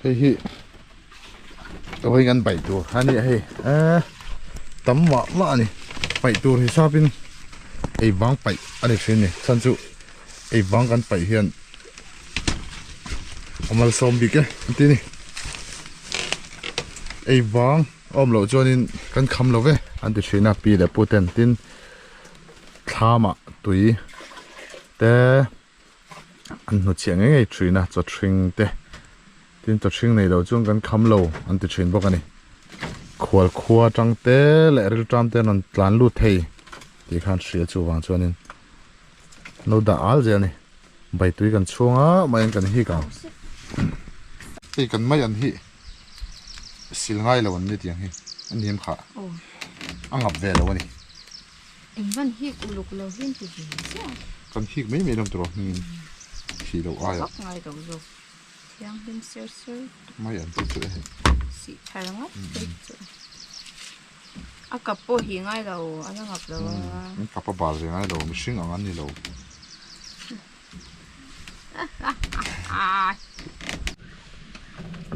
Hey, tôi ngăn 7 ตัวอันนี้hey tấm mỏ này 7 ตัวthì sao bên ai vắng 7 anh ấy xin này sản xuất ai vắngกัน 7 hiện amal som bị cái tí này ai vắng lộ cho nênกันคำlâu về anh ấy xin là bị để poten tin tham à tùy để anh nói chuyện ngay chuyện là cho chuyện để tinตัวชิงในเราจ้วงกันคำโลอันติชินบอกกันนี่ขวดจังเตะและเรื่องจำเตะนั่นหลานลูดเทที่ขันเสียจูวางจวนนี่โนด่าอัลเจนี่ใบตุยกันช่วงไม่ยันกันฮีกันฮีกันไม่ยันฮีสิลง่ายแล้ววันนี้ที่ยังฮีอันนี้มั้งค่ะอังอับเวลแล้ววันนี้วันฮีกุลุกเราเห็นที่ดีกันฮีไม่มีลมตัวฮีเราอ้ายยังเป็นเสื้อไม่อันติดเลยสีไทยแล้วติดอากับโปหิง่ายเราอันนั้นกับเรากับปะบาลง่ายเราไม่ชิงอันนี้เรา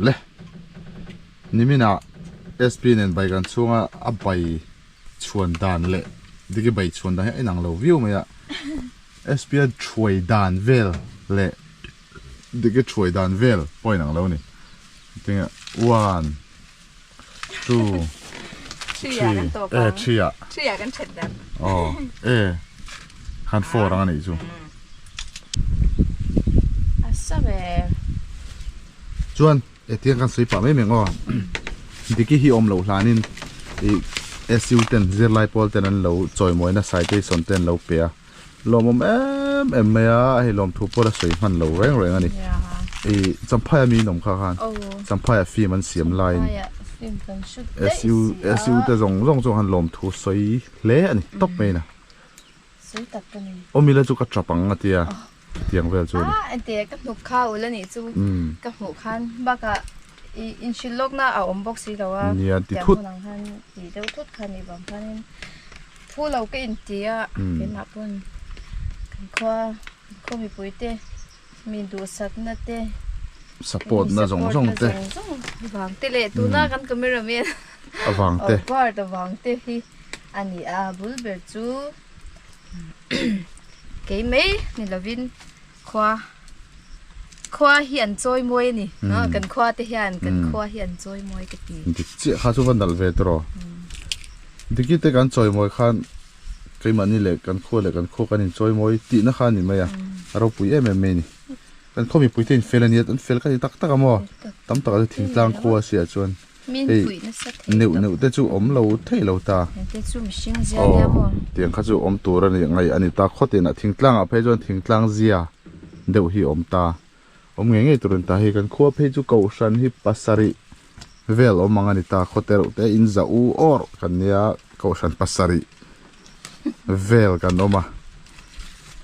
เล่นี่มีน่ะ SP เนี่ยใบกันช่วงอับใบชวนดานเละดิกใบชวนดานให้หนังเราวิวไหมอะ SP ช่วยดานเวลเละดิกช่วยดานเวลปล่อยหนังเรานี่จริงอ่ะ one two ชื่อกันตัวกันชื่อกันเฉดดับอ๋อฮันโฟร์อันนี้จูอ่ะสับจวนเที่ยงกันสวยป่ะไม่เหมือนกันดิกฮีอมเราหลานินSU เต็นเซอร์ไลพอลเต็นนั้นเราจอยมวยนะไซต์ที่สนเต็นเราเปียลมเอ็มเมียให้ลมทุบพอละสวยมันเราแรงอันนี้จำพายมีหนุ่มข้างจำพายฟีมันเสียมลายSU แต่จงหันลมทุบสวยเละอันนี้ตบไปนะสวยตัดกันนี่โอ้มีแล้วจุกกระจับปังอ่ะเตียงเวลจูนี่อันเตียกับหนูข้าวแล้วนี่จูกับหนูคันบ้ากะอินชิลล็อกน่ะเอาอมบ็อกซี่แต่ว่าติดทุดคันติดทุดคันนี่บางคันผู้เราก็อินเตียเป็นมาปุ่นก็มีปุ๋ยเตมีดูสัตว์นั่นเตสปอร์ตน่ะส่งเตวางเตเลยตัวน่ากันก็ไม่รู้เมียวางเตก็แต่วางเตที่อันนี้บุลเบอร์จูเก๋ไหมนี่ละวินขวาเหียนจอยมวยนี่กันขวาเตเหียนกันขวาเหียนจอยมวยกันดีเจ้าข้าสุวรรณดัลเวตรอดิกิเตกันจอยมวยขันใครมันนี่เลยกันขั้วเลยกันขั้วกันนี่จอยมวยตีนะขันนี่ไหมอะเราปุ๋ยเมนี่กันเขามีปุ๋ยเต็นเฟลนี่อันเฟลกันตักมั้งตั้มตักจะทิ้งตังขั้วเสียจวนเนื้อแต่จู่อมเราเท่เราตาเตียงข้าจู่อมตัวนั่นยังไงอันนี้ตาข้อเตียนทิ้งตังอ่ะเพื่อจวนทิ้งตังเสียเดี๋ยวฮีอมตาอมเงี้ยตัวนั้นตาให้กันขั้วเพื่อจู่เกาชันฮีปัสสารีเวลอมมังอันนี้ตาข้อเตอร์แต่อินซาอูออร์กันเนี่ยเกาชันปัสสารีเวลกันออกมา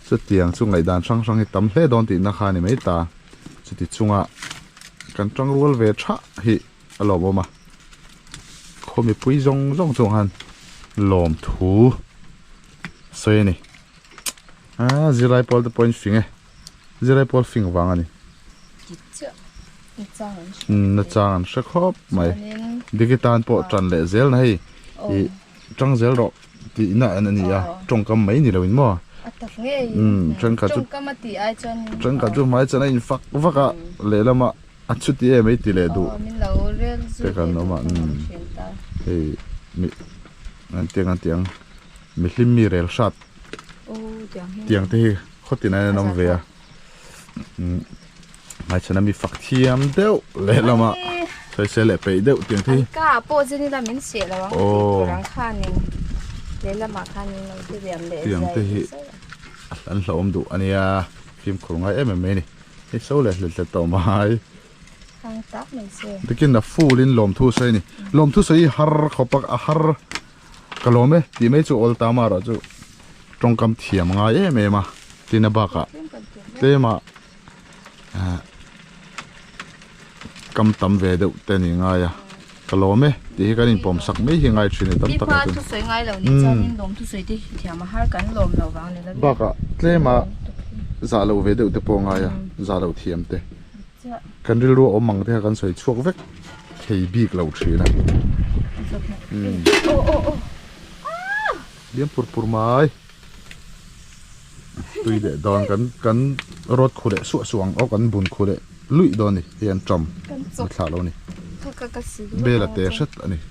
สุดเตียงช่วงไหนด่านช่างให้ตั้มเล่ดอนตินักขานี่ไม่ตาสุดที่ช่วงอ่ะกันจังรัวเวชะฮีอารมณ์ออกมาเขามีปุ้ยจงหันลมถูสวยนี่จีไรพอลต์พอยน์ฟิงจีไรพอลฟิงวางอันนี้น่าจังสักครบไหมดิกิตานพอจันเลเซลนะฮีจังเซลรอที่น่าอันนี้อ่ะจงกำไม่นี่เราอินมั่ว à tập nghe chân cả trong cái mà tí ai cho chân cả chú mai chân anh phắc phắc à lẽ là mà ăn chút thì em ấy tỷ lệ đủ mình lâu rồi thế còn nó mà thì mi anh tiếng mi lim mi rel sat tiếng thì khó tin này nằm về mai chân mi phắc thiam đeo lẽ là màใช่เลยไปเดี๋ยวเตียงที่ ก็โปรจะนี่ละมินเสียแล้วรังคานี่เดี๋ยวละมาคานี่เราจะเรียนเลย เตียงที่อันหลอมดูอันนี้ฟิล์มของไอ้ไม่นี่ไอ้โซ่เลยเลยต่อมาทางตักไม่เสีย ตะกี้น่ะฟูลินลมทุ่ใส่นี่ลมทุ่ใส่ฮาร์เขาปักฮาร์กะลมเอ้ที่ไม่จู่อลตามาหรอจู่ตรงกำเทียมง่ายไม่มาที่น่ะบักอะเตมากำตำเวดเตนี่ง่ายกะลมเอ้ที่กันนี่ผมสักไม่ยังไงชินี่ตั้มตะกันทุกสวยง่ายแล้วนี่จะนี่ลมทุกสวยที่เทียมมาหากันลมเราวางเลยแล้วบักอะเตมาซาลูเวดเตปงง่ายซาลูเทียมเตกันริรู้อมังเตกันสวยช่วงเวกเคบีกเราชีนะโอ้เลี้ยงปุรไม้ตุยเดดอนกันรถขุดสวงเอากันบุญขุดลุยดอนนี่เฮียนจอมมาขาเรานี่เบลเตชัดอันนี้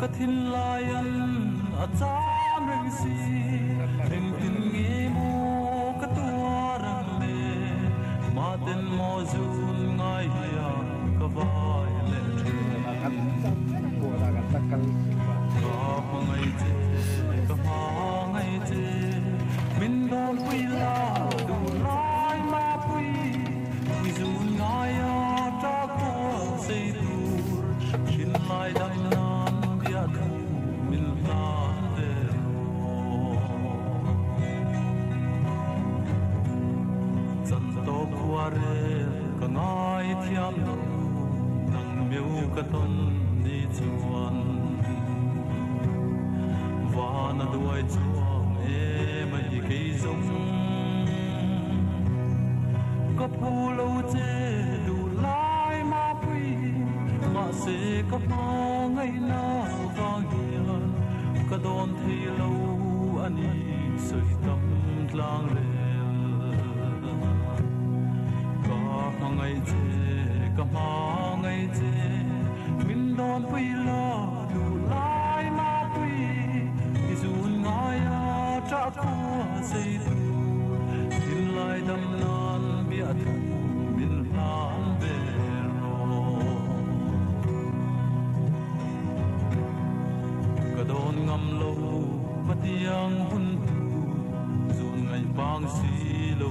กฐินลายันอาจารย์เริงสีเริงตินเงมูกตัวรังเลมาเต็นโมจูนง่ายยากบายเล่กาพังไงเจกาพังไงเจมินโดนวิลาดูลายมาปุยวิจูนง่ายจากโคเซดูชินลายดังนาก็ง่ายเทียมดูนั่งมิวกะต้นดีจวนวานาด้วยจวงไม่กี่จงก็พูเราเจดูลายมาปุยมาเสก็มองไงน่าฟังเฮียนก็โดนที่เราอันนี้สวยตำกลางเลยไงเจก็มาไงเจมินโดนปุยลาดูลายมาปุยที่จูนง่ายจากหัวเสียดูดินลายดำนานเบียดมินลานเบรก็โดนงำโลปัดยังหุ่นดูจูนไงบางสีโล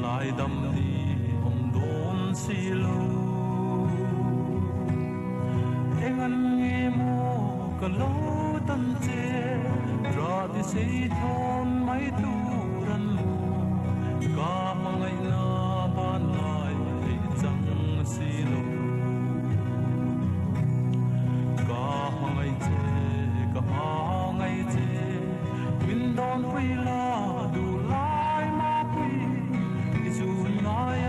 ลายดำดีผมโดนสีโลเอ็งอันเงี้ยโมก็โลตันเจรอที่สีทนไม่ตูรันกามังไงนาบ้านลายจังสีโลกามังไงเจกามังไงเจมินโดนวิลาดูลายมาปุยจูนง่าย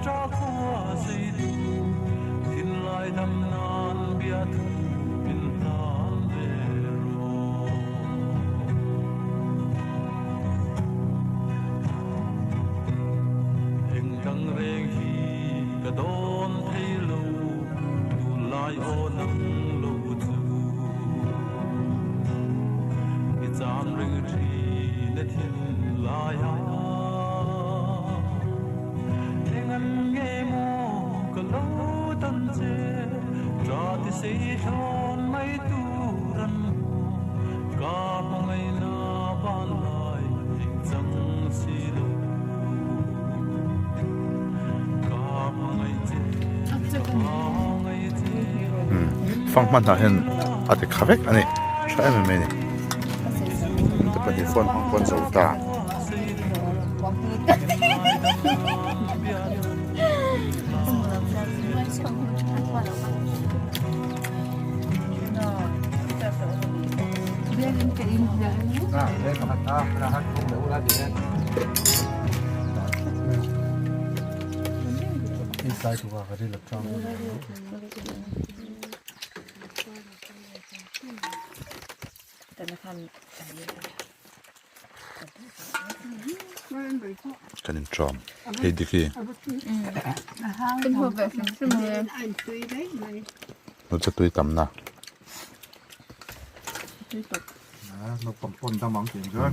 จากหัวเสียดูทินลายดำนานเบียดมินลานเบโรเอ็งดังเร่งฮีกระโดนเทลูดูลายโอนังลูจูกิจามเรื่องที่เนทินลายเงโมก็โลตันเจรอที่สีทนไม่ตูรันกาบังไงนาบ้านลายจังสีโลกาบังไงเจ ฟังมันหาเห็นอาจจะขับเอกอันนี้ใช่ไหมเมนี่แต่ปฏิฟอนของคนสูงตาinside to work a little strong kan in trom hey diki เป็นหัวแบบซึ่งเลย nóจะตุยต่ำนะ nó còn phun ta mỏng chuyện rồi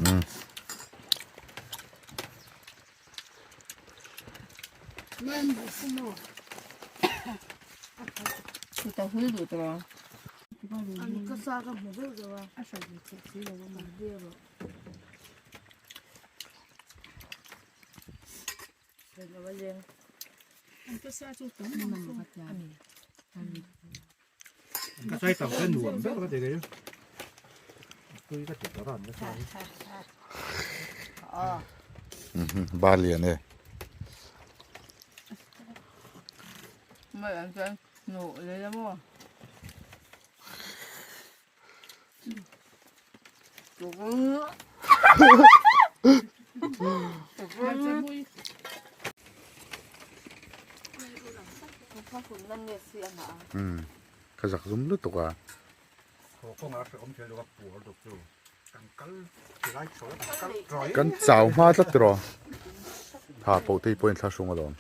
คือแต่หื้อดูตัว ก็ซากับหมูเบลว่าอาศัยอยู่ที่เรามาเรียบเป็นอะไรยังมันก็ซาจุดตรงนี้มันก็จะ cái xoay tàu cái nuông rất có thể đấy tôi có thể có đòn cái xoay บ้านเรียนเนี่ย เหมือนจะหนูเลยนะมั่วจุกมันจะมุ้ยพ่อคุณนั่นเนี่ยเสียงอ่ะ ขจักซุ่มลึกตัว Hồ con ác ông chơi được bùa được rồi càng cắn thì lại số cắn rồi กันเจ้ามาตัดตัวถ้าปกติเป็นท่าสูงกว่าดอน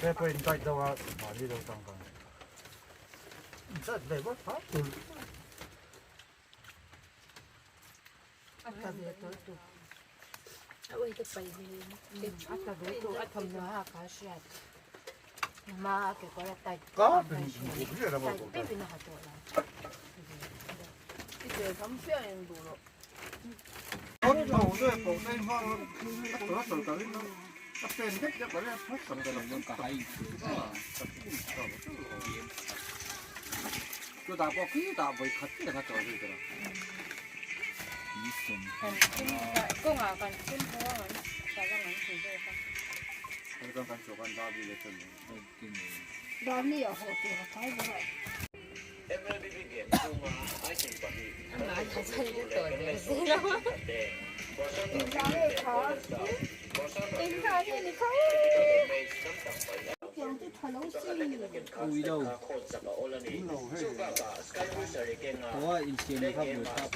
cái bên tay đâu mà đi đâu tăng càng rất để bắt phát từ อัตราเดียวตัวเอาไว้จะไปเลยอัตราเดียวตัวอัตราเนื้ออาการเสียมาเกี่ยวกับไต có bình cũng như là ไต một ไม่เป็นอะไรตัวละ ที่เจอทำเสียงยังดูหรอก con đầu đây cổ đây hoa nó sầu tới nó tên hết chắc phải là hết sầm cái lòng cả hay cái đào bao cái đào với khát cái là trò gì vậy ก็งากันขึ้นเพราะว่ามันแต่ละมันคือเรื่อง cái con cá chua con đào đi lấy chân ดอนนี่อ่ะโหตัวใครบ่ได้อุ้ยเราเพราะว่าอินเชียนครับอยู่ครับ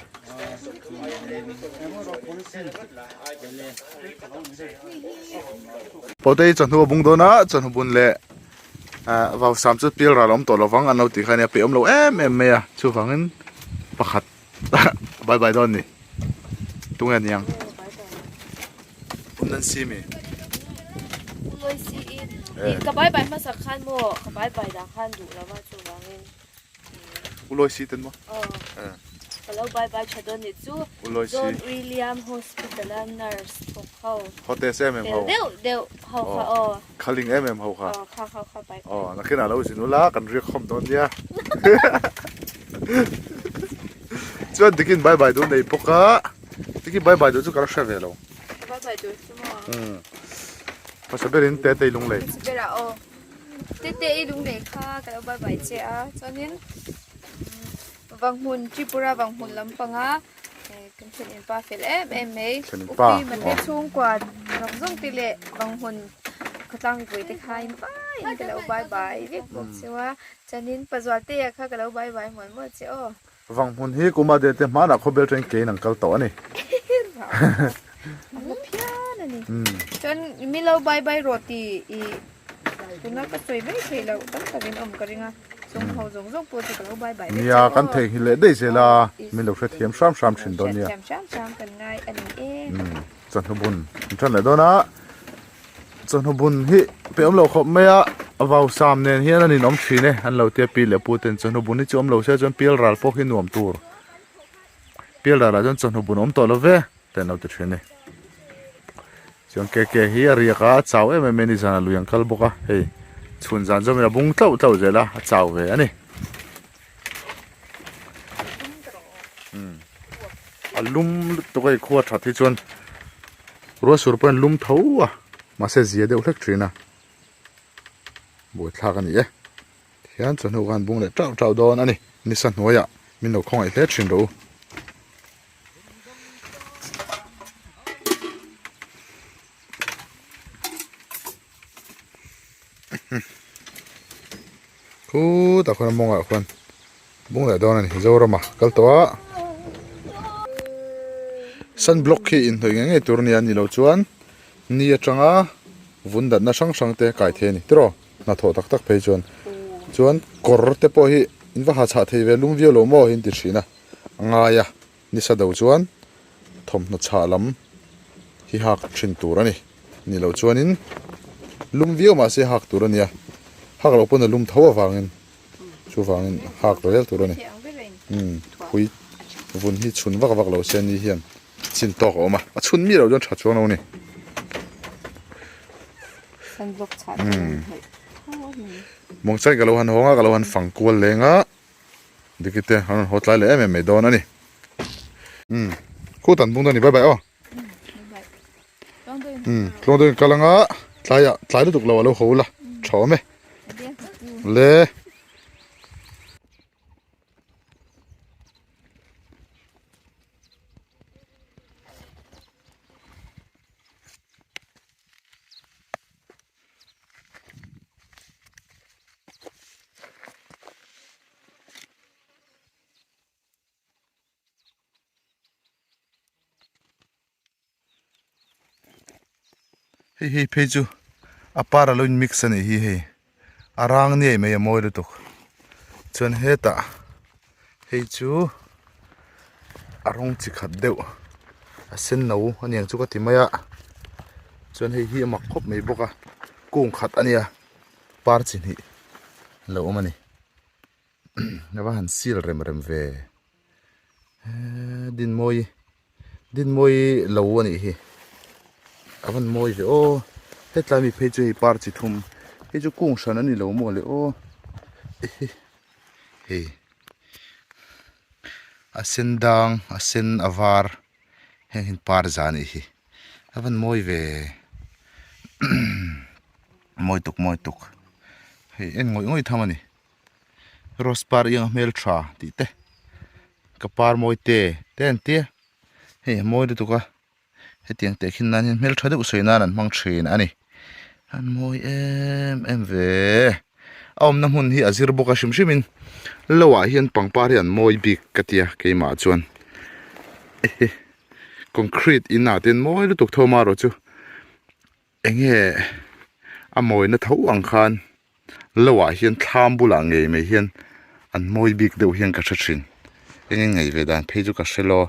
ปกติจนหัวบุงโดนะจนหัวบุญเละว่า30 ปีเราล้มตัวเราฟังอันเราตีใครเนี่ยเปี่ยมเราเมียชูฟังนั้นประคัดบายบายดอนนี่ตรงนี้ยังผมนั่นซีมี เลยซีอินกระบายใบมาสักขั้นโมกระบายใบดาขั้นดูแล้วว่าจูวางเงิน อุลอยซีเต็มบ่ แล้วใบใบชดนนี่จู อุลอย จอ ซี ห์นวิลเลียมโฮสพิทอลเนอร์สของเขา เขาเตะเอ็ม เดี๋ เขา ยวเขาคาลิงเขาค่ะ เข้าไป อ๋อนักขึ้นเราสินุละกันเรียกคำตอนเนี้ยจวนดิกินบายบายดูในปกะดิกินบายบายดูจุกระเชฟเวล ใบใบดูใช่ไหม ภาษาเบรินเตะเตะลงเลย เวลาเตะลุงเด็กค่ะกันเอาใบใบเจ้าตอนนี้บางหุ่นทริปุระบางหุ่นลำปางกันเช่นป้าเฟลเอ็มอุปีมันได้สูงกว่าน้องส่งติเละบางหุ่นก็ตั้งไว้ที่ใครไปกันเอาใบใบเรียกบอกเสียว่าจะนินปัจจุบันเตะค่ะกันเอาใบใบเหมือนว่าเจ้า ฟังหุ่นที่กูมาเดเตมาหนักเขาเบลเทนเกนังกัลตัวนี่ มันเพี้ยนนี่จนมีเราใบโรตีอีตัวนั้นก็สวยไม่เคยเราตั้งแต่เป็นก็ริงอ่ะส่งเขาส่งตัวที่เราใบ มีอาการเทหิเลได้เสียละมีลูกเทียมซ้ำชินตอนเนี้ย ช้ำกันง่ายอันนี้เอง จนทบุญจนไหนตัวนะจนทบุญฮิเปี่ยมเราขบไม่อะว่าวสามเนี่ยเฮียนั่นนี่น้องชีเนี่ยอันเราเตียปีเหลือปูเต็นจนทบุญนี่จมเราเชื่อจนเปียรัลพวกหินหนวมตัวเปียรัลจนทบุญอมตัวเราเว้แต่เราติดเชเนี่ยจนแก่เฮียเรียกอาเจ้าไม่นิจานะลุยังคัลบุกะเฮ้ย chun zan zo mena bung tlau tlau zela a chau ve ani a lum to kai khuwa tha thi chuan ro sur pen lum tho a ma se zia de ulek trina boi thla kan ni e hian chuan ho gan bung le trau trau don ani ni san hnoya min lo khong ai hle thin ro khu ta khon monga khon bung le don ani zorama kal to a sun block hi in hoi nge tur ni ani lo chuan ni atanga vundat na sang sang te kai the ni tro na tho tak tak phei chuan kor te po hi in va ha cha thei ve lung vio lo mo hin ti thina anga ya ni sa do chuan thom na cha lam hi hak thin tur ani ni lo chuan in lum vio ma se hak tur ania hak lo pon lum thawa wangin chu wangin hak rel tur ani hui vun hi chun vak vak lo se ni hian chin tok oma a chun mi lo jon tha chuang lo ni sunblock cha mong chai galo han honga galo han phang kual lenga dikite han hotlai le em me don ani khu tan bung dani bye bye o tlong do kalanga tlai lu tuk lo lo hola thome le hi pheju apara loin mix ani hi arang ni me moi lu tuk chon heta hei chu arong chi khat deuh a sen no aniang chu ka timaya chon hi ma khop mai boka kung khat ania par chin hi lo mani na ba han sil rem ve din moi lo ani hi avan moi ve o hetla mi pheju hi par chi thum he chu kung san ani lo mo le o he asendang asen avar hin par zani hi avan moi ve moi tuk he en ngoi thamani rospar yang mel tra ti te kapar moi te ten te he moi de tuka he tiang te khin nan mel thade usoina nan mang thin ani an moi em ve om na mun hi azir boka shimshimin lawa hian pangpar hian moi bik katia keima chuan concrete ina ten moi lu tuk thoma ro chu enge a moi na tho ang khan lawa hian thlam bula ngei me hian an moi bik deuh hian ka thachin enge ngei ve dan pheju ka shelo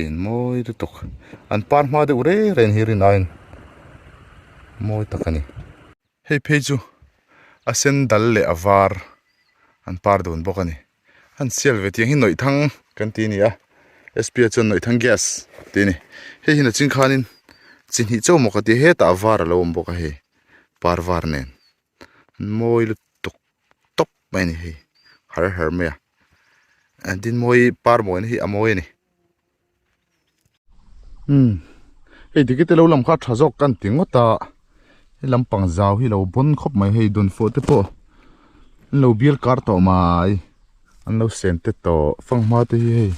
in moi lu tuk an par ma de ure ren hirin nine moi takani hei pheju asen dal le avar an par don bokani han sial ve tiang hi noi thang kan ti ni a spia chon noi thang gas ti ni he hina ching khanin chin hi chaw mo ka ti he ta avar lo om boka he par var nen moi lu tuk top mai ni he har me an din moi par mo ni hi amoi ni hei dikite lo lam kha thazok kan tingota lampang zaw hi lo bon khop mai hei don fo te po lo bial kar to mai an lo sen te to fang ma te hi hei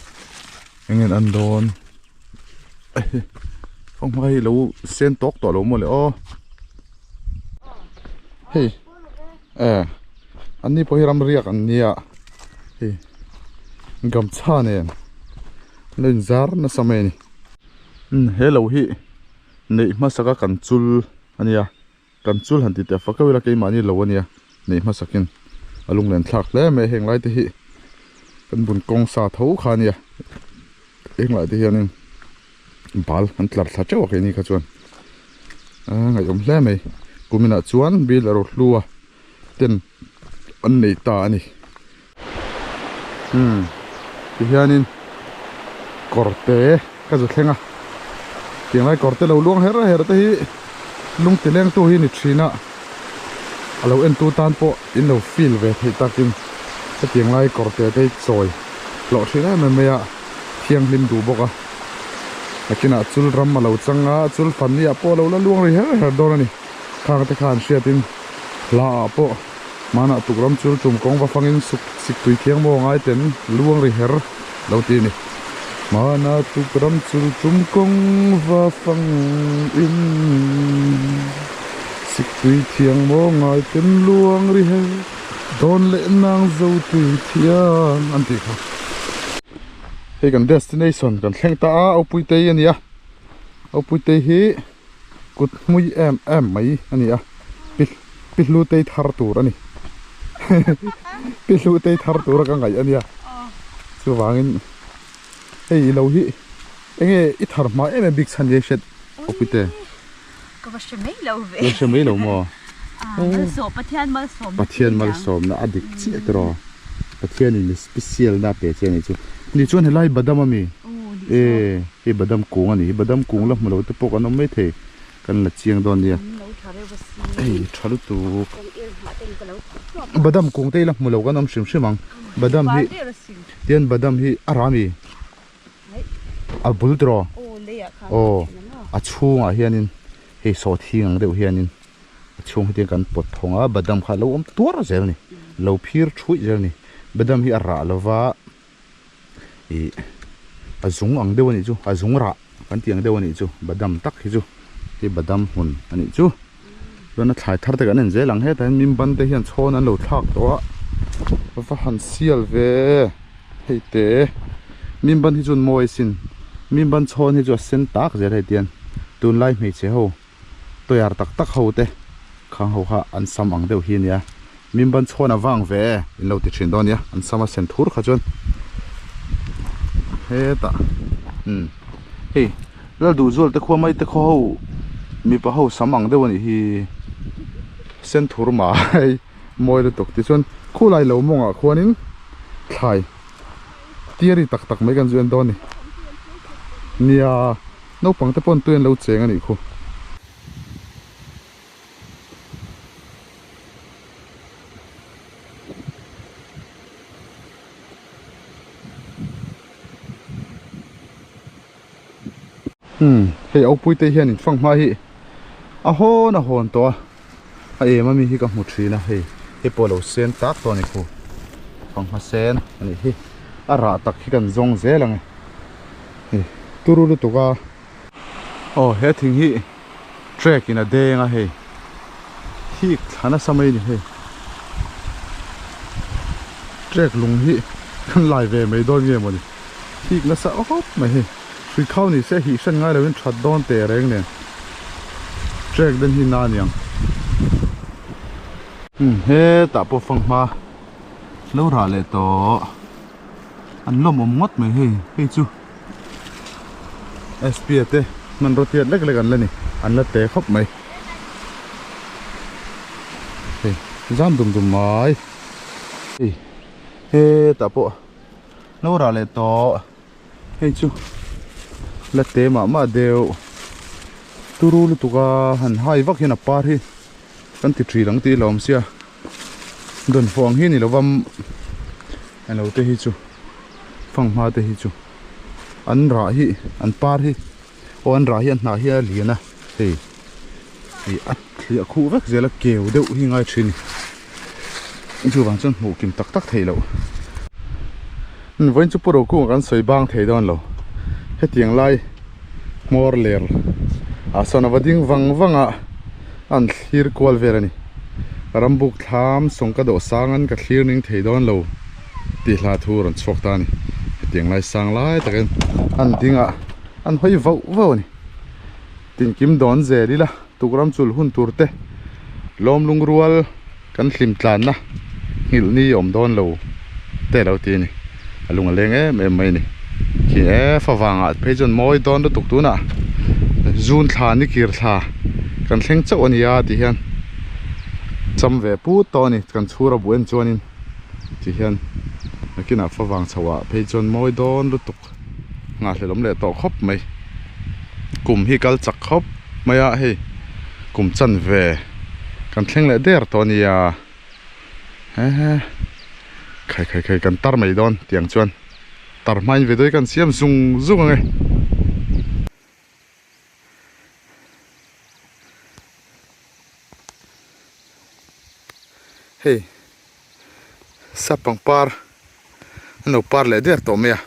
engen an don fang mai lo sen tok to lo mo le o hei an ni po hi ram riak an nia hei gam cha nen len zar na sameni hello hi nei ma saka kan chul ania kan chul han ti te fakawila ke mani lo ania nei ma sakin alung len thlak le me heng lai te hi kan bun kong sa tho khania eng lai te hianin bal han tlar thla chaw ke ni kha chuan ngai om hle mai kumina chuan bil aro hlua ten an nei ta ani ti hianin korte ka zu thlenga tiang lai korte lo luang her te hi lung te leng tu hi ni thina alo en tu tan po in lo feel ve thei takin sa tiang lai kor te te choi lo thina me me ya thiang lim du boka akina chul ram ma lo changa chul fan ni apo lo la luang ri her don ani khang te khan shiatin la po mana tukram chul tum kong wa fangin suk sik tui thiang mo ngai ten luang ri her lo ti ni mana tukram chul tum kong wa fang in sik tui thiang mo ngai ten luang ri her don le nang zo tui thiang an ti kha hei kan destination kan thleng ta a opui te ania opui te hi kut mui em mai ania pilu te thar tur ani pilu te thar tur ka ngai ania chu wangin hei lo hi enge I thar ma em big san ye shet opui teก็ว่าจะไม่เราเว้ lo che mai lo mo มันสอบประเทศมาสอบ pathian mal som na adik chi tro pathian ni special na pe che ni chu ni chon helai badam ami he badam kung ani badam kung la malo te pok anom mai the kan la chiang don dia ei thalu tu badam kung te la malo kan om shim shimang badam hi tian badam hi arami abul tro โอ้เลยอ่ะค่ะ o a chunga hianin he so thiang deuh hianin chung te kan pot thonga badam kha lo om tur zel ni lo phir thui zel ni badam hi ara lova e azung ang dew ni chu azung ra kan tiang dew ni chu badam tak hi chu hi badam hun ani chu rona thai thar te kan en je lang he tan mim ban te hian chhon an lo thak to wa han sial ve hei te mim ban hi chun moi sin mim ban chhon hi chu sen tak zel he tian tun lai mei che ho to yar tak tak ho te khang ho kha an sam ang deuh hi nia mim ban chhon awang ve in lo ti thin don nia an sama sen thur kha chon he ta hey lal du zol te kho mai te kho mi pa ho samang deuh ani hi sen thur ma ai moi le tok ti chon khu lai lo monga khwanin thlai tiari tak tak mai kan zuan don ni nia no pang te pon tuen lo cheng ani khu hei opui te hian in fang ma hi a hon to a em ami hi ka hmu thina hei he polo sen tak to ni khu fang ma sen ani hi a ra tak hi kan zong zelang he turulu tuka oh he thing hi track in a denga hei hi thana samai ni hei track lung hi kan lai ve mai don nge mo ni hi na sa hop mai hei Vì khâu này sẽ hỉ sân ngay là bên chặt đón tè rèn nè trek đến hi na niang he ta po phang ma lâu ra lệ to ăn lom om ngót mày he chu SP te man ro tiệt lek lek an lên nè ăn là tè khóc mày he jam dum mai he ta po lâu ra lệ to he chu la te ma deu turulu tuka han hai vak hian a par hi kan ti thri lang ti lom sia don fong hi ni lowam an lo te hi chu phang ma te hi chu an ra hi an par hi o an ra hi an na hi a liana hei at thlia khu vek zela keu deuh hi ngai thin chu wang chon mu kim tak tak thei lo voin chu puro ku kan soi bang thei don lo he tiang lai mor ler a sona wading wanga an thlir kwal verani rambuk tham songka do sangan ka thlir ning thei don lo ti hla thur an chok ta ni he tiang lai sang lai taken an dinga an hoi vo ni tin kim don ze ri la tukram chul hun turte lom lung rual kan hlim tlan na ngil ni om don lo te lo ti ni alung aleng em mai ni ki fa wanga phejon moi don do tuk tu na zun thla ni kir thla kan thleng chau ania ti hian cham ve pu to ni kan chura buen chuanin ti hian nakina fa wang chawa phejon moi don do tuk nga hlelom le to khop mai kum hi kal chak khop maya hei kum chan ve kan thleng le der to nia khai kan tar mai don tiang chuan tar mai ve doi kan siam zung nge hey sapang par no par le der to mea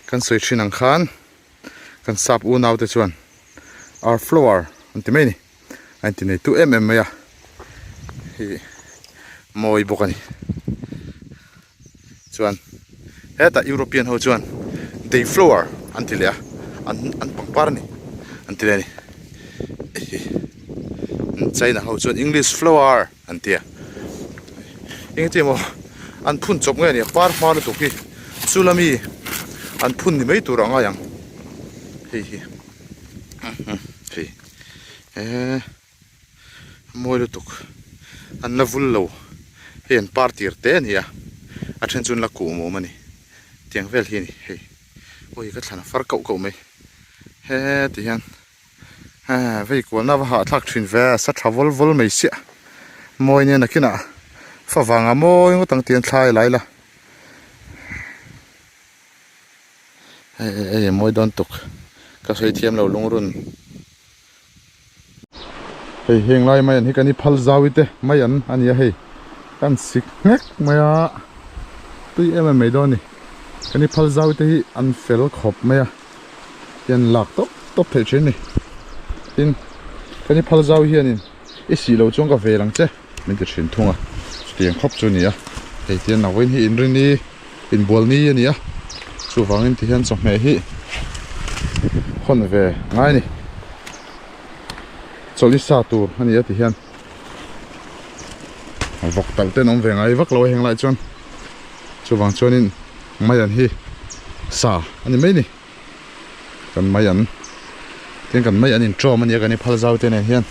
kan soi chinang khan kan sap u naw te chuan our flower antimeni antinei 2mm mea hi moi bokani chuan heta European ho chuan day flower antilia an pangpar ni antileni China ho chuan English flower antia engti mo an phun chop nge ni par ma na to ki sulami an phun ni mai tur anga yang hi moi lu tuk an na vul lo hen partir te nia a then chun la ku mo mani tiang vel hi ni hei oi ka thana far kau mai he ti hian vei ko na ha thak thin ve sa thavol vol mai sia moi ne na kina fa wanga moi ngo tang tian thlai lai la moi don tuk ka sei thiam lo lungrun hei heng lai mai an hi kani phal zawite mai an ania hei kan sik ngek maya tui em mai don ni kani phal zawite hi an fel khop maya yan lak top the chen ni in kani phal zaw hian in isi lo chong ka velang che min te thin thunga tiang khop chu ni a hei tian na wen hi in rin ni in bol ni ani a chu wangin ti hian chong me hi khon ve ngai ni choli sa tur ani a ti hian vok tal te nom ve ngai vak lo heng lai chon chu wang chonin mai an hi sa ani mai ni kan mai an tiang kan mai an in tro mania kan ni phal zaw te ne hian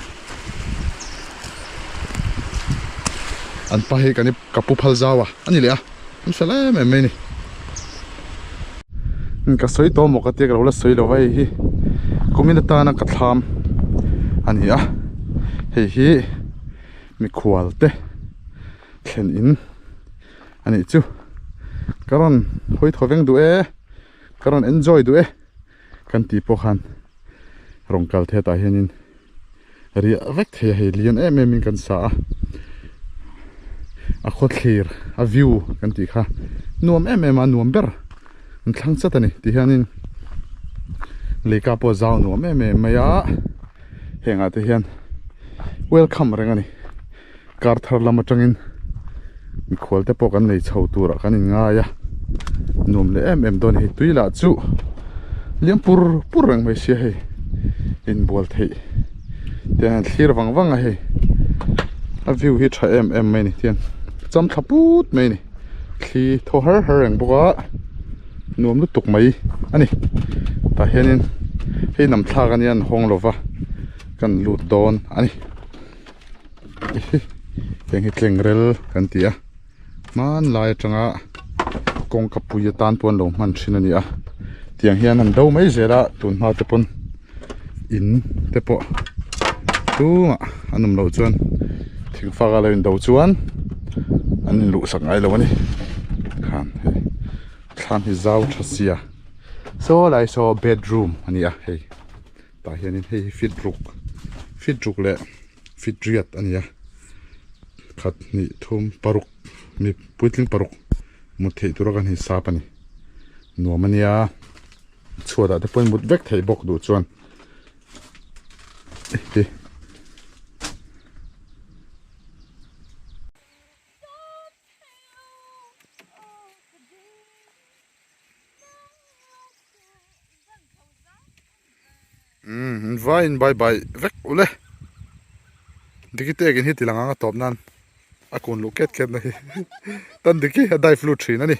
an pa hi kan ni kapu phal zawa ani le a an sala me mai ni ka soi to mo ka te ka la soi lo vai hi kumina ta na ka thlam ani a hei hi mi khwal te thlen in ani chu karon hoi thoveng du e karon enjoy du e kan ti po khan rongkal the ta hianin ri vek the hei lian min kan sa a khothlir a view kan ti kha nuam a nuam ber an thlang chatani ti hianin leka po zaw nuam maya henga te hian welcome rengani kar thar lama tangin mi khol te pok an nei chho tura kan in nga ya num le don hi tuila chu liam pur rang mai sia hei in bol thei tian thlir wang a hei a view hi tha mai ni tian cham thaput mai ni thli tho har rang boka nuam lu tuk mai ani ta hianin hei nam thla kan yan hong lova kan lut don ani heng hi tleng rel kan tia man lai tanga kong kapuya tan pon lo man thin ani a tiang hian an do mai zera tun ma te pon in te po tu ma anum lo chuan thing fa ga lo in do chuan an lu sak ai lo ani khan thlan hi zaw thasia so lai so bedroom ani a hei ta hianin hei fit ruk le fit riat ani a khat ni thum paruk mi puitling paruk mu thei tura kan hi sap ani nuamania chuada te pon mut vek thei bok du chuan vain bye vek ule dikite gen hi tilanga top nan akun lu ket na hi tan diki dai flu 3 na ni